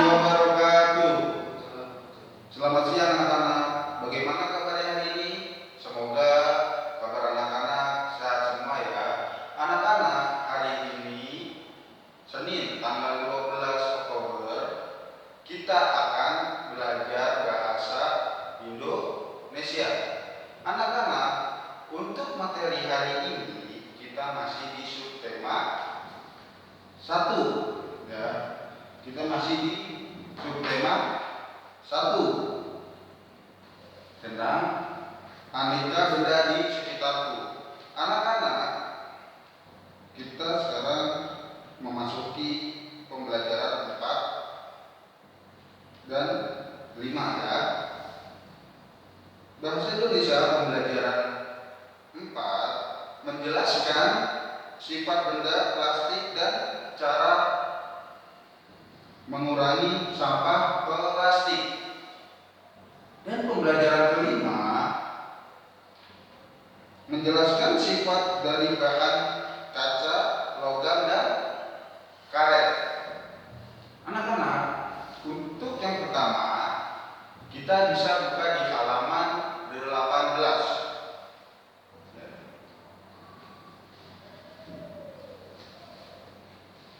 wabarakatuh. Selamat siang anak-anak. Bagaimana kabar hari ini? Semoga kabar anak-anak sehat semua ya. Anak-anak, hari ini Senin tanggal 12 Oktober kita akan belajar bahasa Indonesia. Anak-anak, untuk materi hari ini kita masih di subtema 1 ya. Kita masih di subtema 1 tentang aneka benda di sekitarku. Anak-anak, kita sekarang memasuki pembelajaran 4 dan 5 ya. Bahasa Indonesia pembelajaran 4 menjelaskan sifat benda plastik dan cara mengurangi sampah plastik. Dan pembelajaran kelima menjelaskan sifat dari bahan kaca, logam, dan karet. Anak-anak, untuk yang pertama kita bisa buka di halaman 18.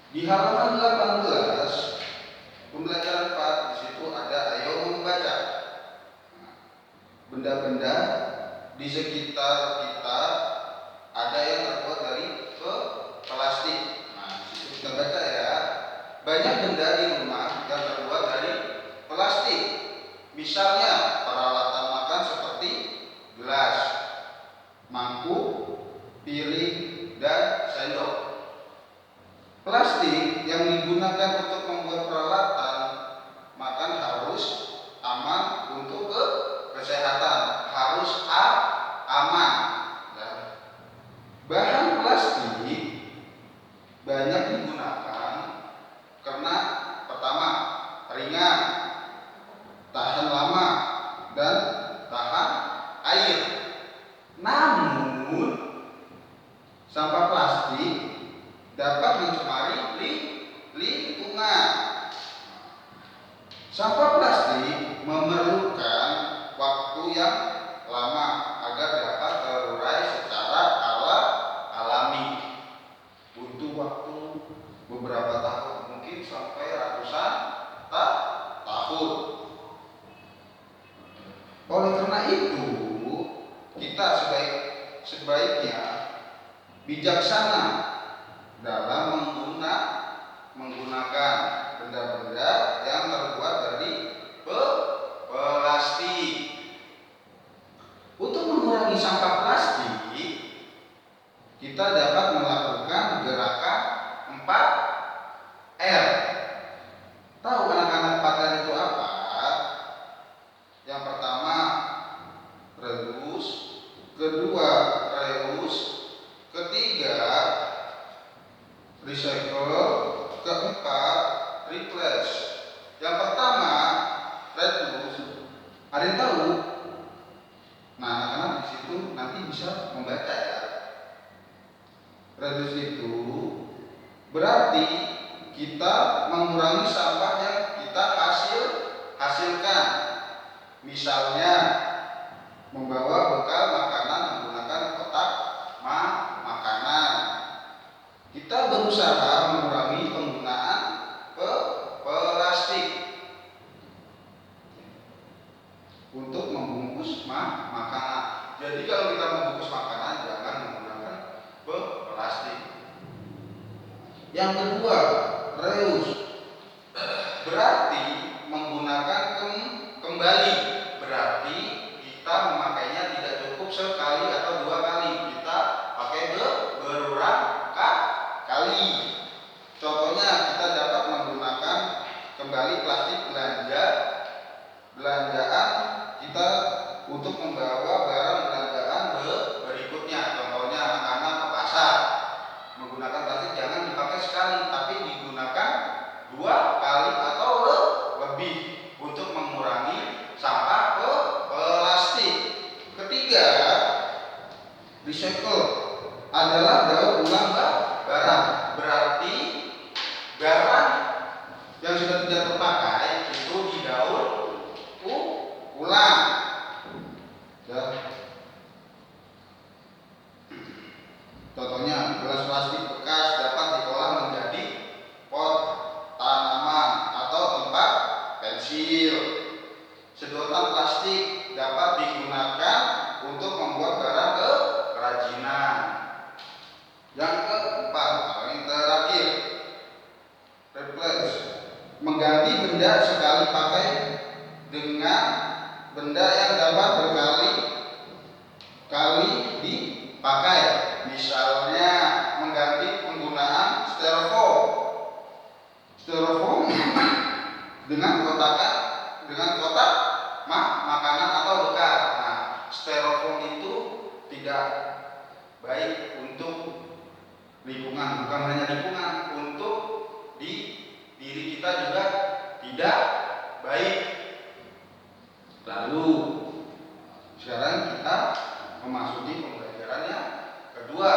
Di halaman 18 pembelajaran 4 di situ ada ayo membaca. Benda-benda di sekitar kita ada yang terbuat dari plastik. Nah, di situ kita baca ya. Banyak benda di rumah yang terbuat dari plastik. Misalnya peralatan makan seperti gelas, mangkuk, piring, dan sendok. Plastik yang digunakan untuk membuat peralatan makan harus aman untuk kesehatan, harus aman. Bahan plastik banyak digunakan karena pertama ringan, tahan lama, dan tahan air. Namun sampah plastik dapat mencemari lingkungan. Sampah plastik memerlukan waktu yang lama agar dapat terurai secara alami. Butuh waktu beberapa tahun, mungkin sampai ratusan tahun. Oleh karena itu, kita sebaiknya bijaksana dalam menggunakan benda-benda yang terbuat dari plastik. Untuk mengurangi sampah plastik, kita dapat melakukan gerakan 4R. Tahu anak-anak 4R itu apa? Yang pertama, reduce. Kedua, reuse. Ketiga, recycle. Keempat, replace. Yang pertama, reduce. Ada yang tahu? Nah, anak-anak di situ nanti bisa membaca ya. Reduce itu berarti kita mengurangi sampah yang kita hasilkan. Misalnya membawa bekal makanan menggunakan kotak makanan. Kita berusaha mengurangi penggunaan plastik untuk membungkus makanan. Jadi kalau kita membungkus makanan jangan menggunakan plastik. Yang kedua, reuse. Berarti menggunakan kembali. Berarti kita memakainya tidak cukup sekali atau 2 kali. Kita pakai berulang kali. Contohnya kita dapat menggunakan kembali plastik belanjaan kita untuk membawa barang belanjaan berikutnya. Contohnya anak-anak ke pasar, menggunakan plastik jangan dipakai sekali, tapi digunakan 2 kali atau lebih untuk mengurangi sampah plastik. Ketiga, recycle adalah daur ulang barang. Berarti barang yang sudah tidak terpakai pensil. Sedotan plastik dapat digunakan untuk membuat barang kerajinan. Yang keempat, yang terakhir, replace, mengganti benda sekali pakai dengan benda yang dapat berkali-kali dipakai. Misalnya mengganti penggunaan styrofoam dengan kotak makanan atau bekal. Nah, styrofoam itu tidak baik untuk lingkungan, bukan hanya lingkungan, untuk di diri kita juga tidak baik. Lalu sekarang kita memasuki pembelajaran yang kedua.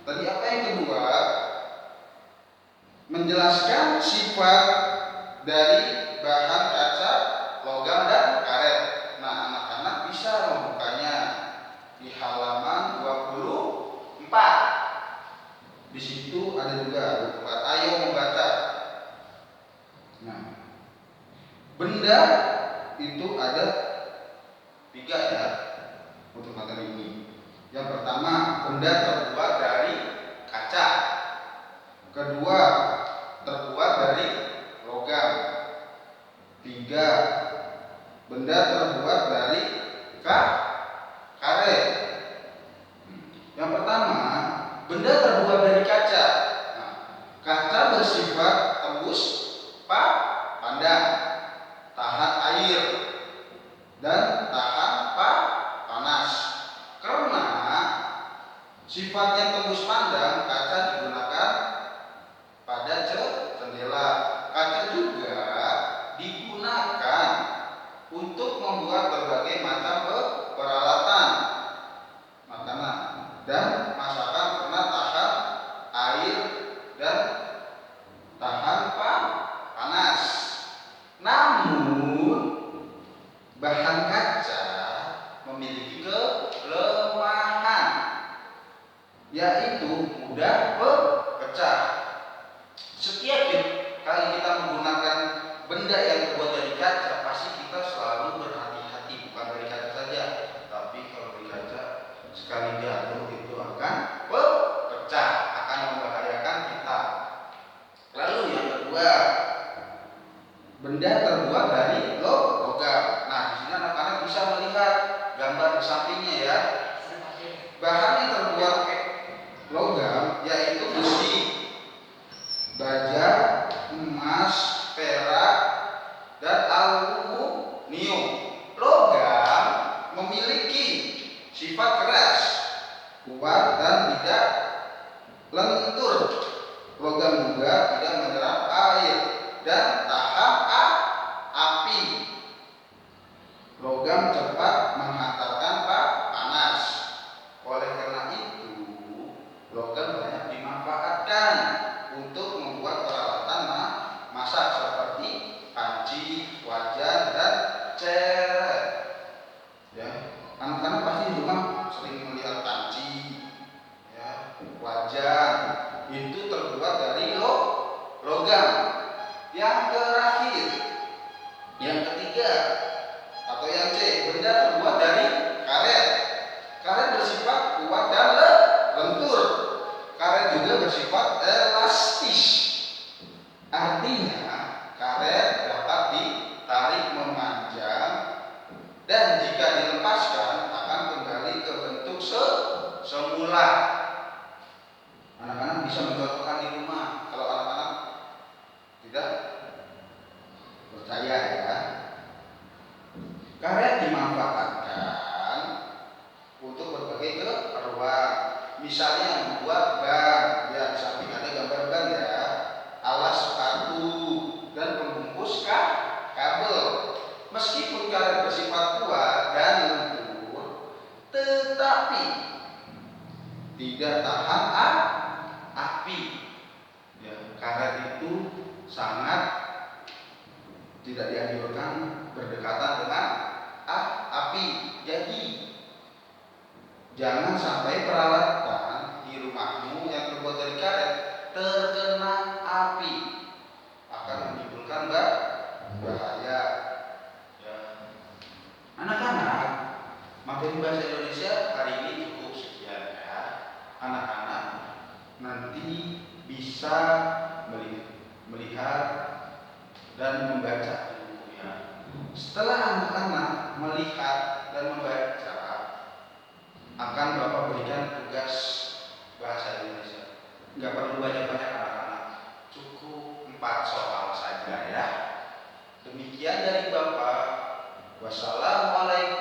Tadi apa yang kedua? Menjelaskan sifat dari bahan kaca, logam, dan karet. Nah, anak-anak bisa membukanya di halaman 24. Di situ ada juga 24. Ayo membaca. Nah, benda itu ada 3 ya untuk materi ini. Yang pertama, benda terbuat dari kaca. Kedua, terbuat dari logam. 3, benda terbuat dari karet. Yang pertama, benda terbuat dari kaca. Nah, kaca bersifat tembus pandang, tahan air, dan tahan panas. Karena sifatnya tembus pandang, kaca digunakan pada jendela. Kaca juga digunakan untuk membuat berbagai macam peralatan makanan dan masakan karena tahan air dan tahan panas. Namun bahan kaca memiliki kelemahan, yaitu mudah pecah. Setiap kali kita menggunakan benda yang terbuat dari kaca, pasti kita selalu berhati-hati. Bukan dari kaca saja, tapi kalau dari kaca sekali jatuh itu akan pecah, akan membahayakan kita. Lalu yang kedua, benda terbuat dari logam. Nah, di sini anak-anak bisa melihat gambar di sampingnya ya. Bahan yang terbuat logam yaitu besi, baja, emas, perak, dan aluminium. Logam memiliki sifat keras, kuat, dan tidak lentur. Logam juga tidak menyerap air dan tahan api. Logam cepat menghantarkan panas. Oleh karena itu, logam banyak dimanfaatkan untuk membuat peralatan masak seperti panci, wajan, dan ceret. Ya, anak-anak pasti di rumah sering melihat panci, ya, wajan. Itu terbuat dari logam. Yang terakhir, yang ketiga atau yang C, benda terbuat dari karet. Karet bersifat kuat dan lentur. Karet juga bersifat elastis. Artinya karet dapat ditarik memanjang dan jika dilepaskan akan kembali ke bentuk semula. Anak-anak bisa mencontohkan di rumah. Kalau anak-anak tidak percaya ya, karet dimanfaatkan untuk berbagai keperluan. Misalnya membuat ban, ya di samping ada gambar ban ya, alas sepatu, dan pembungkus kabel. Meskipun karet bersifat kuat dan lentur, tetapi tidak tahan api. Ya, karet itu sangat tidak dianjurkan berdekatan dengan api. Jadi jangan sampai peralatan di rumahmu yang terbuat dari karet terkena api, akan menimbulkan bahaya. melihat dan membaca bukunya. Setelah anak-anak melihat dan membaca, akan Bapak berikan tugas bahasa Indonesia. Nggak perlu banyak-banyak anak-anak, cukup 4 soal saja ya. Demikian dari Bapak. Wassalamualaikum